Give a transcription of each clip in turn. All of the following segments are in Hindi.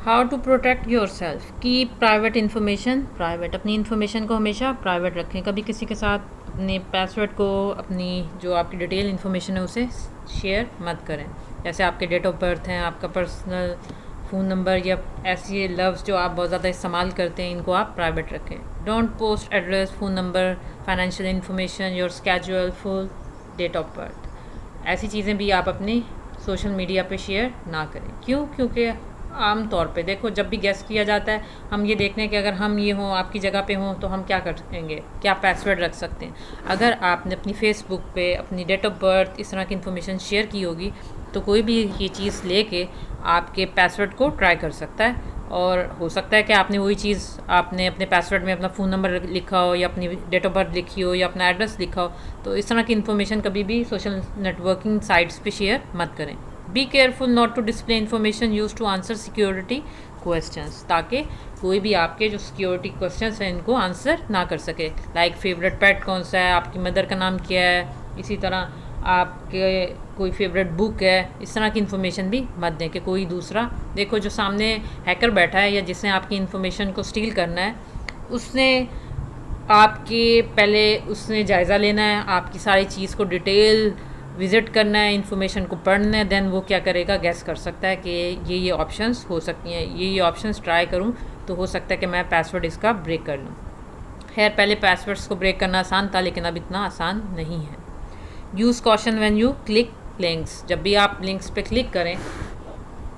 How to protect yourself, keep private information private. अपनी इन्फॉर्मेशन को हमेशा प्राइवेट रखें। कभी किसी के साथ अपने पासवर्ड को, अपनी जो आपकी डिटेल इन्फॉर्मेशन है उसे शेयर मत करें। जैसे आपके डेट ऑफ बर्थ हैं, आपका पर्सनल फ़ोन नंबर या ऐसे लफ्ज़ जो आप बहुत ज़्यादा इस्तेमाल करते हैं, इनको आप प्राइवेट रखें। Don't post address, phone number, financial information, your schedule, full date of birth. ऐसी चीज़ें भी आप अपनी सोशल मीडिया पे शेयर ना करें। क्यों? क्योंकि आम तौर पे देखो, जब भी गेस किया जाता है, हम ये देखते हैं कि अगर हम ये हों, आपकी जगह पे हों, तो हम क्या करेंगे, क्या पासवर्ड रख सकते हैं। अगर आपने अपनी फेसबुक पे अपनी डेट ऑफ बर्थ, इस तरह की इन्फॉर्मेशन शेयर की होगी, तो कोई भी ये चीज़ लेके आपके पासवर्ड को ट्राई कर सकता है। और हो सकता है कि आपने वही चीज़, आपने अपने पासवर्ड में अपना फ़ोन नंबर लिखा हो या अपनी डेट ऑफ बर्थ लिखी हो या अपना एड्रेस लिखा हो। तो इस तरह की इन्फॉर्मेशन कभी भी सोशल नेटवर्किंग साइट्स पे शेयर मत करें। Be careful not to display information use to answer security questions, ताकि कोई भी आपके जो सिक्योरिटी क्वेश्चंस हैं इनको आंसर ना कर सके। लाइक फेवरेट पेट कौन सा है, आपकी मदर का नाम क्या है, इसी तरह आपके कोई फेवरेट बुक है, इस तरह की इन्फॉर्मेशन भी मत दें कि कोई दूसरा देखो, जो सामने हैकर बैठा है या जिसने आपकी इन्फॉर्मेशन को स्टील करना है, उसने आपके पहले उसने जायज़ा लेना है, आपकी सारी चीज़ को डिटेल विज़िट करना है, इन्फॉर्मेशन को पढ़ना है। देन वो क्या करेगा, गैस कर सकता है कि ये ऑप्शंस हो सकती हैं, ये ऑप्शंस ट्राई करूं तो हो सकता है कि मैं पासवर्ड इसका ब्रेक कर लूं। खैर, पहले पासवर्ड्स को ब्रेक करना आसान था, लेकिन अब इतना आसान नहीं है। Use caution when you click links, जब भी आप लिंक्स पे क्लिक करें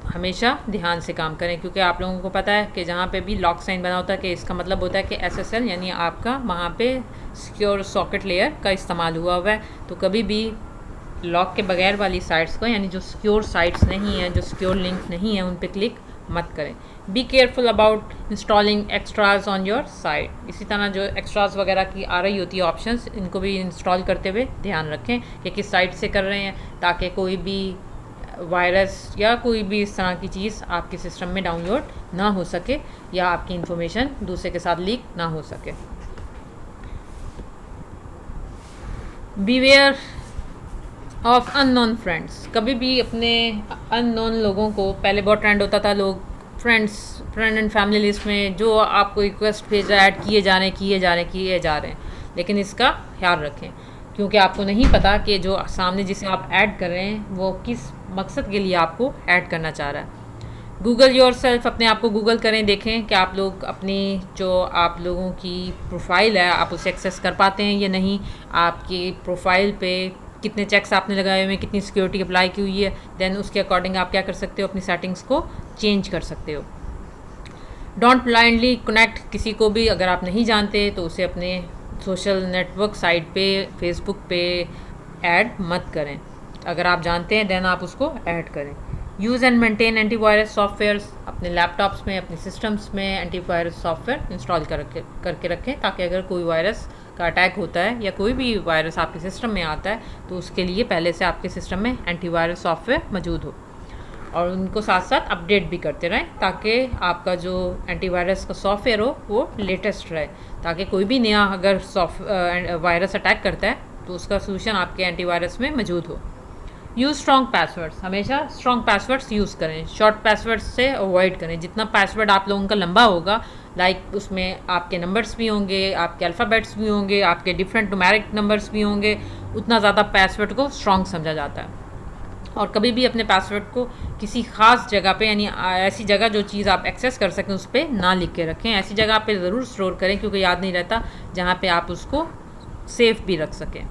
हमेशा ध्यान से काम करें, क्योंकि आप लोगों को पता है कि जहाँ पे भी लॉक साइन बना होता है कि इसका मतलब होता है कि SSL यानी आपका वहाँ पे सिक्योर सॉकेट लेयर का इस्तेमाल हुआ है। तो कभी भी लॉक के बगैर वाली साइट्स को, यानी जो सिक्योर साइट्स नहीं हैं, जो सिक्योर लिंक नहीं है, उन पे क्लिक मत करें। Be careful about installing extras on your site. इसी तरह जो एक्स्ट्राज वगैरह की आ रही होती है ऑप्शंस, इनको भी इंस्टॉल करते हुए ध्यान रखें कि किस साइट से कर रहे हैं, ताकि कोई भी वायरस या कोई भी इस तरह की चीज़ आपके सिस्टम में डाउनलोड ना हो सके या आपकी इन्फॉर्मेशन दूसरे के साथ लीक ना हो सके। बीवेयर ऑफ अननोन फ्रेंड्स, कभी भी अपने अननोन लोगों को, पहले बहुत ट्रेंड होता था, लोग फ्रेंड एंड फैमिली लिस्ट में जो आपको रिक्वेस्ट भेज रहा है, ऐड किए जा रहे हैं, लेकिन इसका ख्याल रखें, क्योंकि आपको नहीं पता कि जो सामने जिसे आप ऐड कर रहे हैं वो किस मकसद के लिए आपको ऐड करना चाह रहा है। गूगल योर सेल्फ, अपने आप को गूगल करें, देखें कि आप लोग अपनी जो आप लोगों की प्रोफाइल है आप उसे एक्सेस कर पाते हैं या नहीं, आपकी प्रोफाइल पे कितने चेक्स आपने लगाए हुए हैं, कितनी सिक्योरिटी अप्लाई की हुई है। देन उसके अकॉर्डिंग आप क्या कर सकते हो, अपनी सेटिंग्स को चेंज कर सकते हो। डोंट ब्लाइंडली कनेक्ट, किसी को भी अगर आप नहीं जानते तो उसे अपने सोशल नेटवर्क साइट पे, फेसबुक पे ऐड मत करें। अगर आप जानते हैं देन आप उसको ऐड करें। Use and maintain antivirus softwares, अपने लैपटॉप्स में, अपने सिस्टम्स में एंटीवायरस सॉफ्टवेयर इंस्टॉल करके रखें, ताकि अगर कोई वायरस का अटैक होता है या कोई भी वायरस आपके सिस्टम में आता है तो उसके लिए पहले से आपके सिस्टम में एंटीवायरस सॉफ्टवेयर मौजूद हो। और उनको साथ साथ अपडेट भी करते रहें, ताकि आपका जो एंटीवायरस का सॉफ्टवेयर हो वो लेटेस्ट रहे, ताकि कोई भी नया अगर वायरस अटैक करता है तो उसका सोल्यूशन आपके एंटीवायरस में मौजूद हो। यूज़ स्ट्रॉन्ग पासवर्ड्स, हमेशा स्ट्रॉन्ग पासवर्ड्स यूज़ करें, शॉर्ट पासवर्ड्स से अवॉइड करें। जितना पासवर्ड आप लोगों का लंबा होगा, लाइक उसमें आपके नंबर्स भी होंगे, आपके अल्फ़ाबेट्स भी होंगे, आपके डिफरेंट न्यूमेरिक नंबर्स भी होंगे, उतना ज़्यादा पासवर्ड को स्ट्रॉन्ग समझा जाता है। और कभी भी अपने पासवर्ड को किसी ख़ास जगह पे, यानी ऐसी जगह जो चीज़ आप एक्सेस कर सकें उस पर ना लिख के रखें। ऐसी जगह पे ज़रूर स्टोर करें, क्योंकि याद नहीं रहता, जहाँ पे आप उसको सेफ भी रख सकें।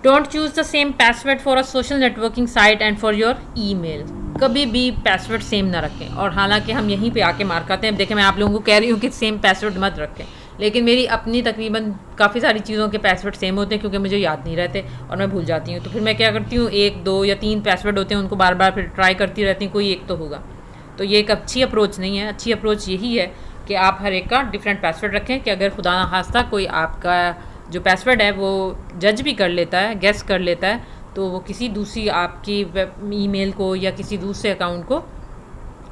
Don't choose the same password for a social networking site and for your email, कभी भी पासवर्ड सेम ना रखें। और हालांकि हम यहीं पे आके मार खाते हैं। देखें, मैं आप लोगों को कह रही हूँ कि सेम पासवर्ड मत रखें, लेकिन मेरी अपनी तकरीबन काफ़ी सारी चीज़ों के पासवर्ड सेम होते हैं, क्योंकि मुझे याद नहीं रहते और मैं भूल जाती हूँ। तो फिर मैं क्या करती हूँ, 1, 2 या 3 पासवर्ड होते हैं, उनको बार बार फिर ट्राई करती रहती हूँ, कोई एक तो होगा। तो ये एक अच्छी अप्रोच नहीं है। अच्छी अप्रोच यही है कि आप हर एक का डिफरेंट पासवर्ड रखें, कि अगर खुदा ना खास्ता कोई आपका जो पासवर्ड है वो जज भी कर लेता है, गेस कर लेता है, तो वो किसी दूसरी आपकी ईमेल को या किसी दूसरे अकाउंट को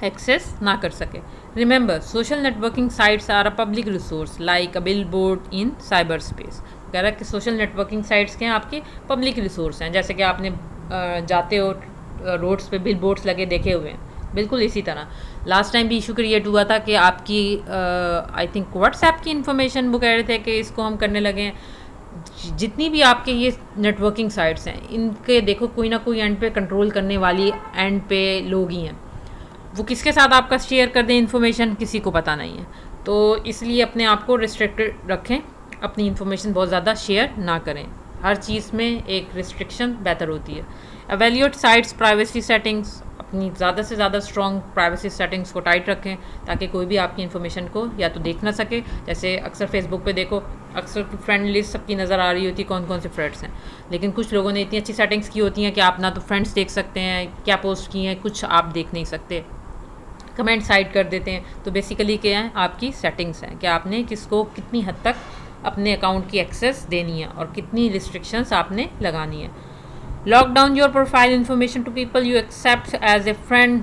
एक्सेस ना कर सके। Remember, social networking sites are a public resource like a billboard in cyberspace. कह रहा है कि सोशल नेटवर्किंग साइट्स के हैं आपके पब्लिक रिसोर्स हैं, जैसे कि आपने जाते हो रोड्स पे बिल बोर्ड्स लगे देखे हुए हैं, बिल्कुल इसी तरह लास्ट टाइम भी इशू क्रिएट हुआ था कि आपकी आई थिंक व्हाट्सएप की इन्फॉर्मेशन वो कह रहे थे कि इसको हम करने लगे हैं। जितनी भी आपके ये नेटवर्किंग साइट्स हैं, इनके देखो कोई ना कोई एंड पे कंट्रोल करने वाली एंड पे लोग ही हैं। वो किसके साथ आपका शेयर कर दें इन्फॉर्मेशन, किसी को पता नहीं है। तो इसलिए अपने आप को रिस्ट्रिक्टेड रखें, अपनी इन्फॉर्मेशन बहुत ज़्यादा शेयर ना करें। हर चीज़ में एक रिस्ट्रिक्शन बेहतर होती है। एवेल्यूएट साइट्स प्राइवेसी सेटिंग्स, अपनी ज़्यादा से ज़्यादा स्ट्रॉन्ग प्राइवेसी सेटिंग्स को टाइट रखें ताकि कोई भी आपकी इन्फॉर्मेशन को या तो देख ना सके। जैसे अक्सर फेसबुक पे देखो, अक्सर फ्रेंड लिस्ट सबकी नज़र आ रही होती है कौन कौन से फ्रेंड्स हैं, लेकिन कुछ लोगों ने इतनी अच्छी सेटिंग्स की होती हैं कि आप ना तो फ्रेंड्स देख सकते हैं, क्या पोस्ट किए हैं कुछ आप देख नहीं सकते, कमेंट साइड कर देते हैं। तो बेसिकली क्या है, आपकी सेटिंग्स हैं कि आपने किसको कितनी हद तक अपने अकाउंट की एक्सेस देनी है और कितनी रिस्ट्रिक्शंस आपने लगानी है। Lock down your profile information to people you accept as a friend,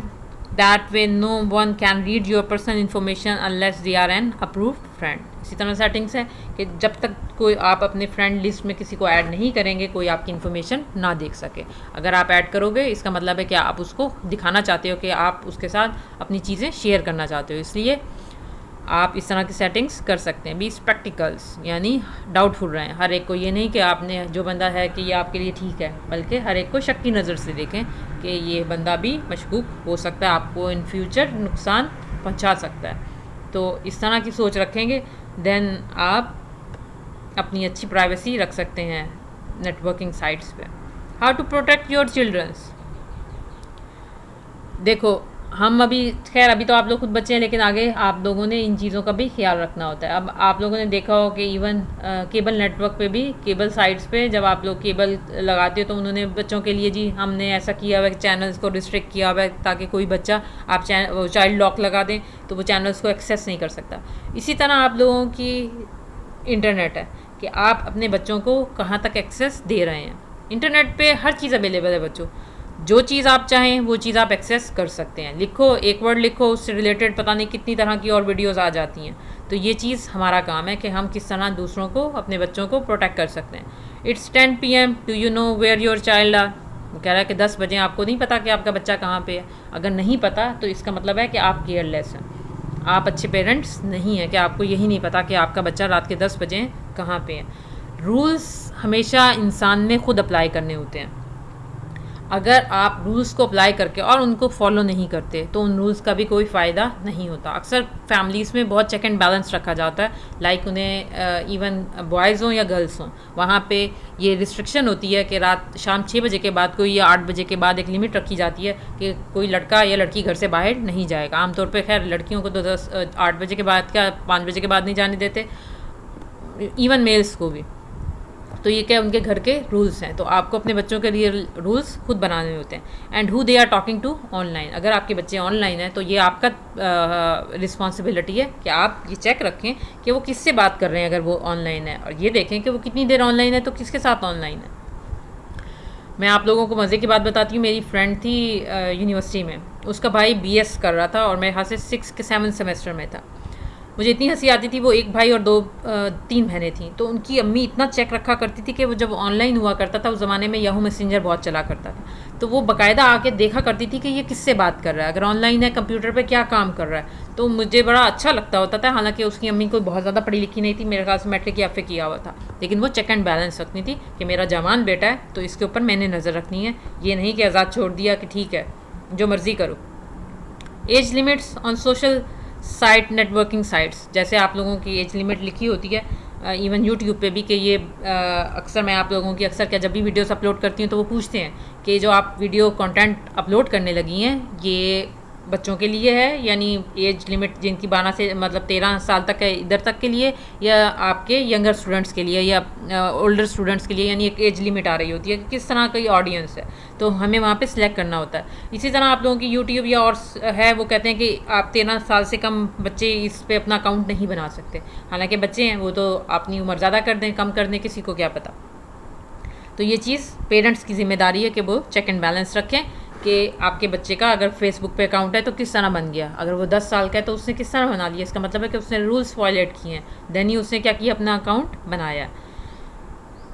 that way no one can read your personal information unless they are an approved friend. इसी तरह सेटिंग्स है कि जब तक कोई आप अपने फ्रेंड लिस्ट में किसी को ऐड नहीं करेंगे, कोई आपकी इन्फॉर्मेशन ना देख सके। अगर आप ऐड करोगे इसका मतलब है कि आप उसको दिखाना चाहते हो कि आप उसके साथ अपनी चीज़ें शेयर करना चाहते हो, इसलिए आप इस तरह की सेटिंग्स कर सकते हैं। बी स्पेक्टिकल्स, यानी डाउटफुल रहें। हर एक को ये नहीं कि आपने जो बंदा है कि ये आपके लिए ठीक है, बल्कि हर एक को शक की नज़र से देखें कि ये बंदा भी मशकूक हो सकता है, आपको इन फ्यूचर नुकसान पहुंचा सकता है। तो इस तरह की सोच रखेंगे देन आप अपनी अच्छी प्राइवेसी रख सकते हैं नेटवर्किंग साइट्स पे। How to protect your childrens, देखो हम अभी खैर अभी तो आप लोग खुद बच्चे हैं, लेकिन आगे आप लोगों ने इन चीज़ों का भी ख्याल रखना होता है। अब आप लोगों ने देखा हो कि इवन केबल नेटवर्क पे भी, केबल साइट्स पे जब आप लोग केबल लगाते हो तो उन्होंने बच्चों के लिए जी हमने ऐसा किया हुआ है, चैनल्स को रिस्ट्रिक्ट किया हुआ है ताकि कोई बच्चा आप चाइल्ड लॉक लगा दें तो वो चैनल्स को एक्सेस नहीं कर सकता। इसी तरह आप लोगों की इंटरनेट है कि आप अपने बच्चों को कहाँ तक एक्सेस दे रहे हैं। इंटरनेट पे हर चीज़ अवेलेबल है बच्चों, जो चीज़ आप चाहें वो चीज़ आप एक्सेस कर सकते हैं। लिखो, एक वर्ड लिखो, उससे रिलेटेड पता नहीं कितनी तरह की और वीडियोस आ जाती हैं। तो ये चीज़ हमारा काम है कि हम किस तरह दूसरों को, अपने बच्चों को प्रोटेक्ट कर सकते हैं। It's 10 PM, do you know where your child are. वो कह रहा है कि 10 बजे आपको नहीं पता कि आपका बच्चा कहाँ पे है। अगर नहीं पता तो इसका मतलब है कि आप केयरलेस हैं, आप अच्छे पेरेंट्स नहीं हैं कि आपको यही नहीं पता कि आपका बच्चा रात के 10 बजे कहाँ पे है। रूल्स हमेशा इंसान ने खुद अप्लाई करने होते हैं। अगर आप रूल्स को अप्लाई करके और उनको फॉलो नहीं करते तो उन रूल्स का भी कोई फ़ायदा नहीं होता। अक्सर फैमिलीज़ में बहुत चेक एंड बैलेंस रखा जाता है, लाइक उन्हें इवन बॉयज़ हों या गर्ल्स हों, वहाँ पे ये रिस्ट्रिक्शन होती है कि रात शाम 6 बजे के बाद कोई, या 8 बजे के बाद एक लिमिट रखी जाती है कि कोई लड़का या लड़की घर से बाहर नहीं जाएगा। आमतौर पर खैर लड़कियों को तो 8 बजे के बाद क्या 5 बजे के बाद नहीं जाने देते, इवन मेल्स को भी। तो ये क्या उनके घर के रूल्स हैं, तो आपको अपने बच्चों के लिए रूल्स खुद बनाने होते हैं। And who they are talking to online, अगर आपके बच्चे ऑनलाइन हैं तो ये आपका रिस्पॉन्सिबिलिटी है कि आप ये चेक रखें कि वो किससे बात कर रहे हैं अगर वो ऑनलाइन है, और ये देखें कि वो कितनी देर ऑनलाइन है, तो किसके साथ ऑनलाइन है। मैं आप लोगों को मज़े की बात बताती हूँ। मेरी फ्रेंड थी यूनिवर्सिटी में, उसका भाई BS कर रहा था और मेरे ख्याल से 6 के 7 सेमेस्टर में था। मुझे इतनी हंसी आती थी, वो एक भाई और 3 बहनें थी, तो उनकी अम्मी इतना चेक रखा करती थी कि वो जब ऑनलाइन हुआ करता था उस ज़माने में याहू मैसेंजर बहुत चला करता था, तो वो बाकायदा आके देखा करती थी कि ये किससे बात कर रहा है, अगर ऑनलाइन है कंप्यूटर पे क्या काम कर रहा है। तो मुझे बड़ा अच्छा लगता होता था, हालांकि उसकी अम्मी कोई बहुत ज़्यादा पढ़ी लिखी नहीं थी, मेरे ख्याल से मैट्रिक या FA किया हुआ था, लेकिन वो चेक एंड बैलेंस रखनी थी कि मेरा जवान बेटा है तो इसके ऊपर मैंने नज़र रखनी है, ये नहीं कि आज़ाद छोड़ दिया कि ठीक है जो मर्ज़ी करो। As limits on social site, networking sites, जैसे आप लोगों की एज लिमिट लिखी होती है इवन यूट्यूब पे भी कि ये अक्सर मैं आप लोगों की अक्सर क्या जब भी वीडियोस अपलोड करती हूँ तो वो पूछते हैं कि जो आप वीडियो कंटेंट अपलोड करने लगी हैं ये बच्चों के लिए है, यानी एज लिमिट जिनकी 12 से मतलब 13 साल तक है इधर तक के लिए, या आपके यंगर स्टूडेंट्स के लिए या ओल्डर स्टूडेंट्स के लिए, यानी एक एज लिमिट आ रही होती है कि किस तरह का ऑडियंस है, तो हमें वहाँ पे सिलेक्ट करना होता है। इसी तरह आप लोगों की यूट्यूब या और है वो कहते हैं कि आप 13 साल से कम बच्चे इस पर अपना अकाउंट नहीं बना सकते, हालांकि बच्चे हैं वो तो अपनी उम्र ज़्यादा कर दें कम कर दें, किसी को क्या पता। तो ये चीज़ पेरेंट्स की जिम्मेदारी है कि वो चेक एंड बैलेंस रखें कि आपके बच्चे का अगर फेसबुक पे अकाउंट है तो किस तरह बन गया, अगर वो 10 साल का है तो उसने किस तरह बना लिया, इसका मतलब है कि उसने रूल्स वायलेट किए हैं, देन ही उसने क्या किया अपना अकाउंट बनाया।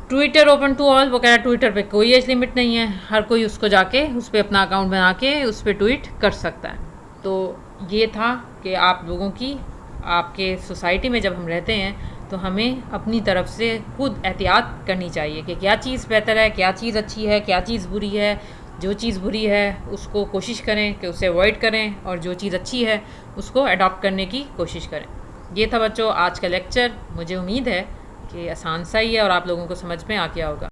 ट्विटर ओपन टू ऑल, वो कह रहा है ट्विटर पे कोई एज लिमिट नहीं है, हर कोई उसको जाके उस पर अपना अकाउंट बना के उस पर ट्वीट कर सकता है। तो ये था कि आप लोगों की, आपके सोसाइटी में जब हम रहते हैं तो हमें अपनी तरफ से खुद एहतियात करनी चाहिए कि क्या चीज़ बेहतर है, क्या चीज़ अच्छी है, क्या चीज़ बुरी है। जो चीज़ बुरी है उसको कोशिश करें कि उसे अवॉइड करें, और जो चीज़ अच्छी है उसको अडॉप्ट करने की कोशिश करें। ये था बच्चों आज का लेक्चर। मुझे उम्मीद है कि आसान सा ही है और आप लोगों को समझ में आ गया होगा।